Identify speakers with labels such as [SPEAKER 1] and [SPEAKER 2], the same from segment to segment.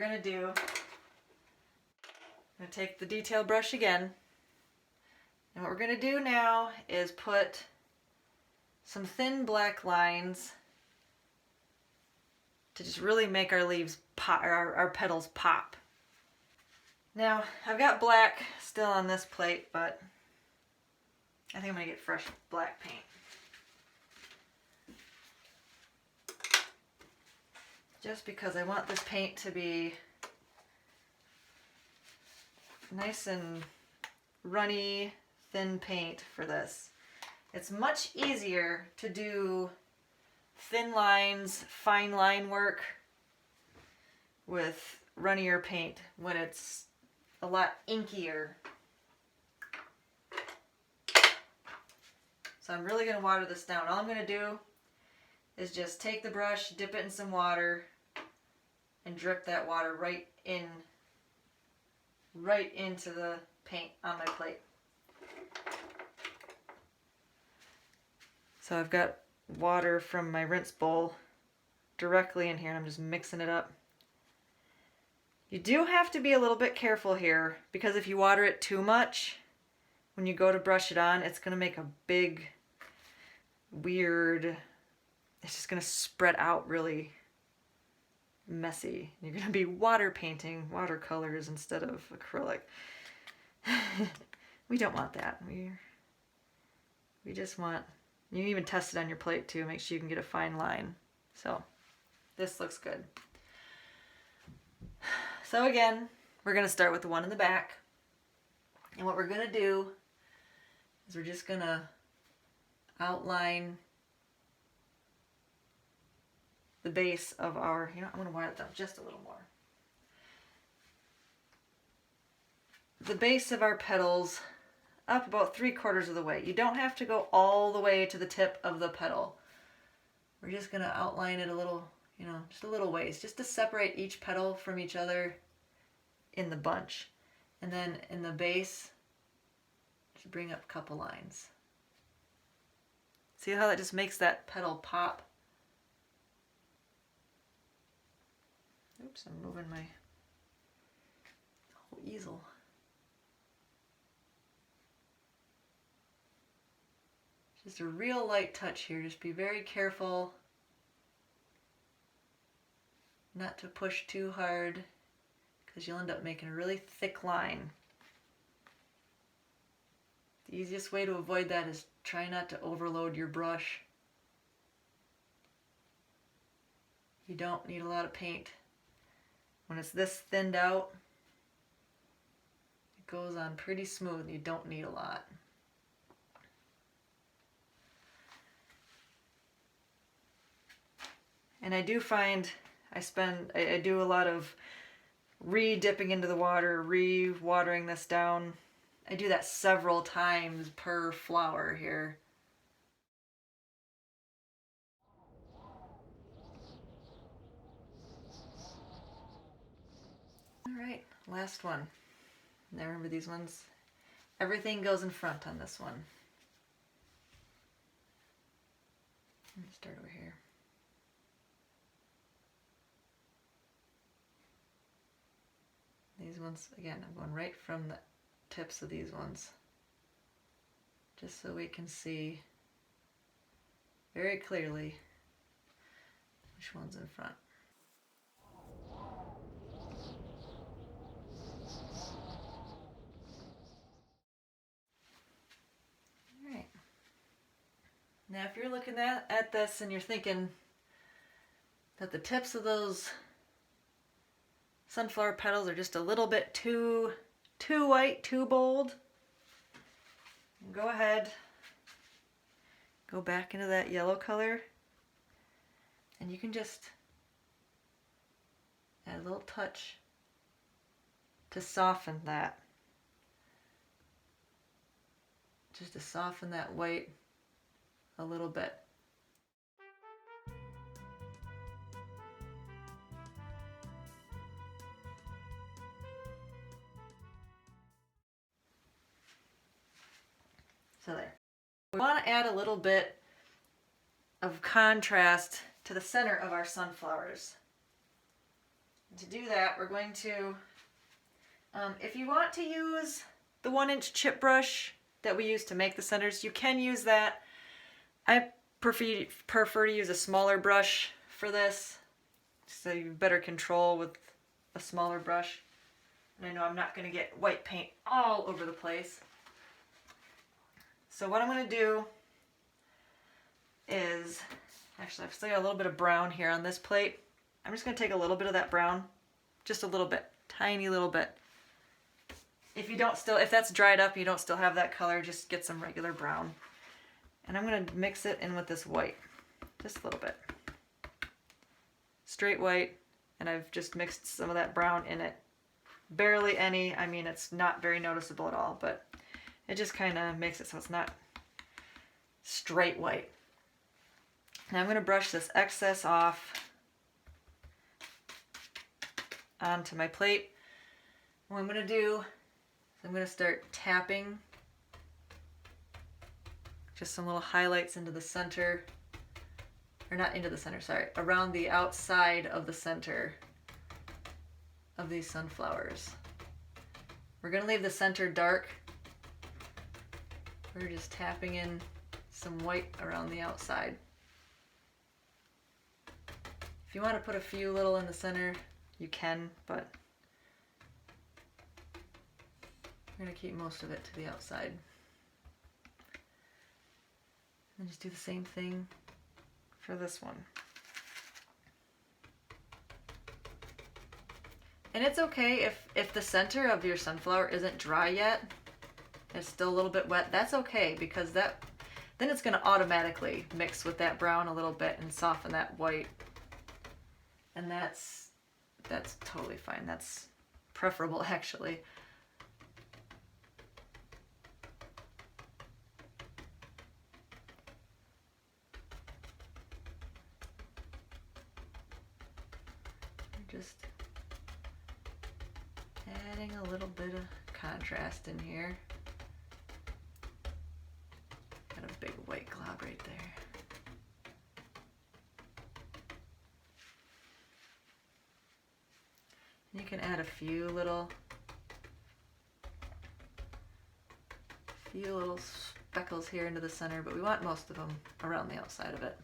[SPEAKER 1] going to do, I'm going to take the detail brush again. And what we're going to do now is put some thin black lines to just really make our leaves pop, our petals pop. Now, I've got black still on this plate, but I think I'm going to get fresh black paint. Just because I want this paint to be nice and runny, thin paint for this. It's much easier to do thin lines, fine line work with runnier paint when it's a lot inkier. So I'm really going to water this down. All I'm going to do is just take the brush, dip it in some water, and drip that water right into the paint on my plate. So I've got water from my rinse bowl directly in here, and I'm just mixing it up. You do have to be a little bit careful here, because if you water it too much, when you go to brush it on, it's going to make a big, weird, it's just going to spread out really messy. You're going to be water painting watercolors instead of acrylic. We don't want that. We just want, you can even test it on your plate too, make sure you can get a fine line. So this looks good. So again, we're going to start with the one in the back. And what we're going to do is we're just going to outline the base of our, I'm going to wire it down just a little more. The base of our petals up about 3/4 of the way. You don't have to go all the way to the tip of the petal. We're just going to outline it a little, just a little ways, just to separate each petal from each other in the bunch. And then in the base, just bring up a couple lines. See how that just makes that petal pop? Oops, I'm moving my whole easel. Just a real light touch here. Just be very careful not to push too hard, because you'll end up making a really thick line. The easiest way to avoid that is try not to overload your brush. You don't need a lot of paint. When it's this thinned out, it goes on pretty smooth. You don't need a lot. And I do find I do a lot of re-dipping into the water, re-watering this down. I do that several times per flower here. All right, last one. Now remember these ones? Everything goes in front on this one. Let me start over here. These ones, again, I'm going right from the tips of these ones, just so we can see very clearly which one's in front. All right. Now if you're looking at this and you're thinking that the tips of those sunflower petals are just a little bit too white, too bold, go ahead, go back into that yellow color, and you can just add a little touch to soften that. Just to soften that white a little bit. So there. We want to add a little bit of contrast to the center of our sunflowers. To do that, we're going to, if you want to use the 1-inch chip brush that we use to make the centers, you can use that. I prefer to use a smaller brush for this, so you have better control with a smaller brush. And I know I'm not going to get white paint all over the place. So what I'm going to do is, actually I've still got a little bit of brown here on this plate. I'm just going to take a little bit of that brown, just a little bit, tiny little bit. If that's dried up, you don't still have that color, just get some regular brown. And I'm going to mix it in with this white, just a little bit. Straight white, and I've just mixed some of that brown in it. Barely any, I mean it's not very noticeable at all, but it just kind of makes it so it's not straight white. Now I'm going to brush this excess off onto my plate. What I'm going to do is I'm going to start tapping just some little highlights into the center, or not into the center, sorry, around the outside of the center of these sunflowers. We're going to leave the center dark. We're just tapping in some white around the outside. If you want to put a few little in the center, you can, but we're going to keep most of it to the outside. And just do the same thing for this one. And it's okay if the center of your sunflower isn't dry yet, it's still a little bit wet, that's okay, because then it's going to automatically mix with that brown a little bit and soften that white. And that's totally fine. That's preferable, actually. Just adding a little bit of contrast in here. Got a big white glob right there. You can add a few little speckles here into the center, but we want most of them around the outside of it.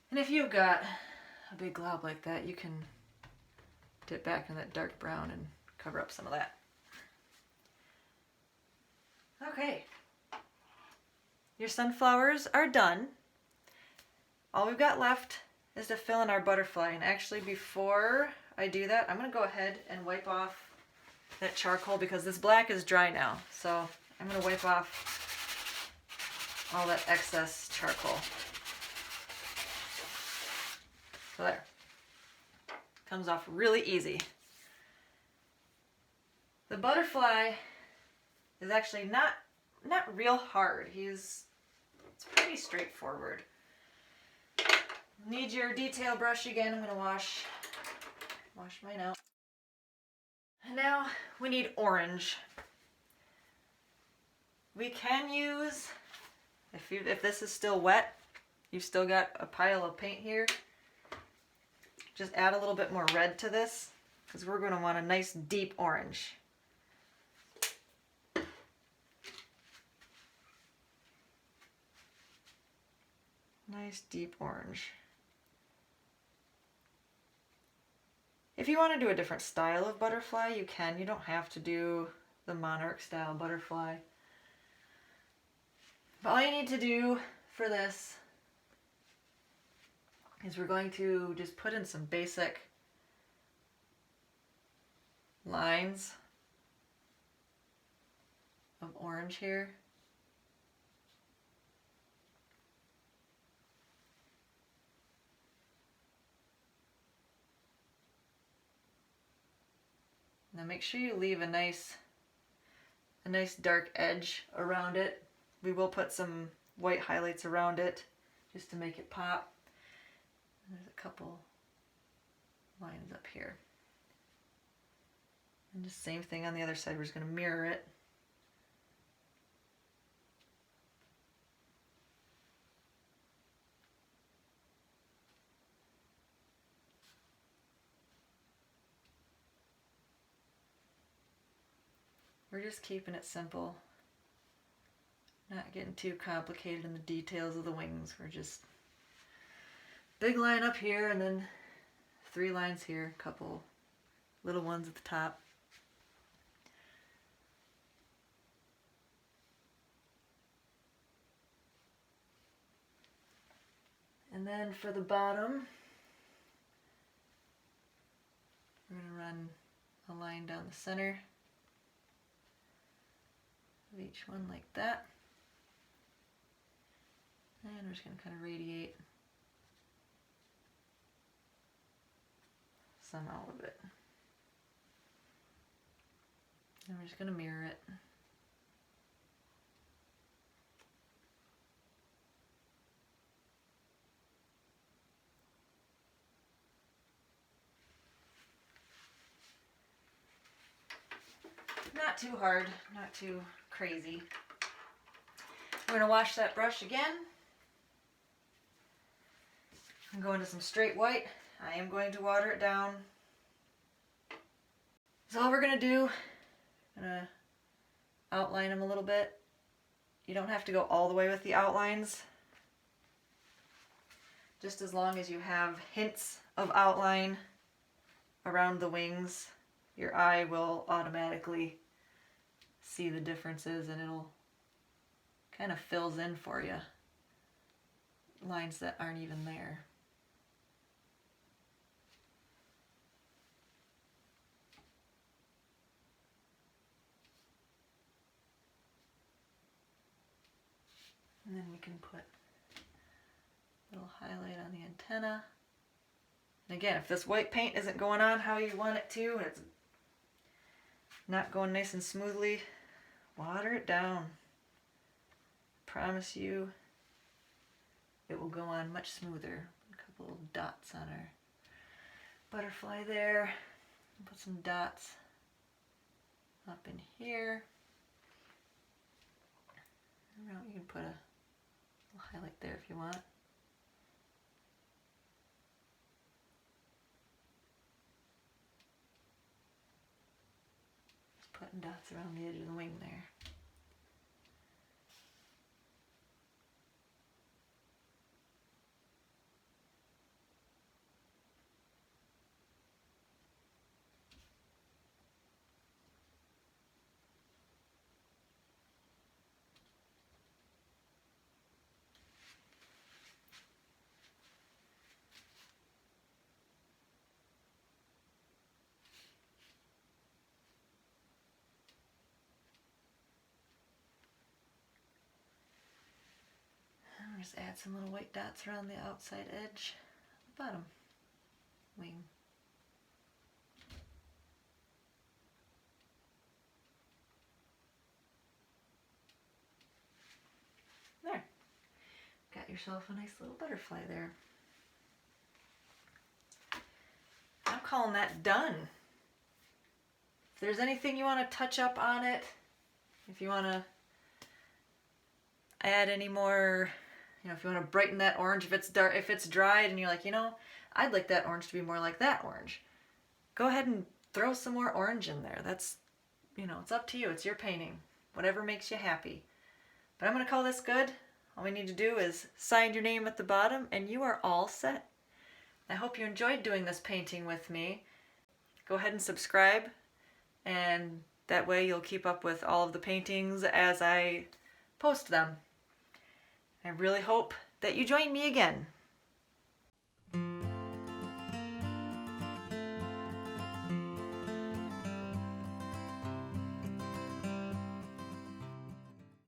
[SPEAKER 1] And if you've got a big glob like that, you can dip back in that dark brown and cover up some of that. Okay, your sunflowers are done. All we've got left is to fill in our butterfly, and actually before I do that, I'm going to go ahead and wipe off that charcoal because this black is dry now. So I'm going to wipe off all that excess charcoal. So there. Comes off really easy. The butterfly is actually not real hard. It's pretty straightforward. Need your detail brush again. I'm going to wash mine out. And now we need orange. We can use, if this is still wet, you've still got a pile of paint here, just add a little bit more red to this because we're going to want a nice deep orange. Nice deep orange. If you want to do a different style of butterfly, you can. You don't have to do the monarch style butterfly. But all you need to do for this is we're going to just put in some basic lines of orange here. Now make sure you leave a nice dark edge around it. We will put some white highlights around it just to make it pop. And there's a couple lines up here. And just same thing on the other side, we're just going to mirror it. We're just keeping it simple. Not getting too complicated in the details of the wings. We're just big line up here and then 3 lines here, a couple little ones at the top. And then for the bottom, we're going to run a line down the center of each one like that. And we're just going to kind of radiate some out of it. And we're just going to mirror it. Not too hard, not too crazy. We're going to wash that brush again. I'm going to some straight white. I am going to water it down. So all we're going to do, I'm going to outline them a little bit. You don't have to go all the way with the outlines. Just as long as you have hints of outline around the wings, your eye will automatically see the differences and it'll kind of fills in for you lines that aren't even there. And then we can put a little highlight on the antenna. And again, if this white paint isn't going on how you want it to, and it's not going nice and smoothly, water it down. Promise you it will go on much smoother. A couple little dots on our butterfly there. Put some dots up in here. You can put a little highlight there if you want. Just putting dots around the edge of the wing there. Just add some little white dots around the outside edge, the bottom wing. There. Got yourself a nice little butterfly there. I'm calling that done. If there's anything you want to touch up on it, if you want to add any more, if you want to brighten that orange, if it's dark, if it's dried and you're like, I'd like that orange to be more like that orange. Go ahead and throw some more orange in there. That's, it's up to you. It's your painting. Whatever makes you happy. But I'm going to call this good. All we need to do is sign your name at the bottom and you are all set. I hope you enjoyed doing this painting with me. Go ahead and subscribe, and that way you'll keep up with all of the paintings as I post them. I really hope that you join me again.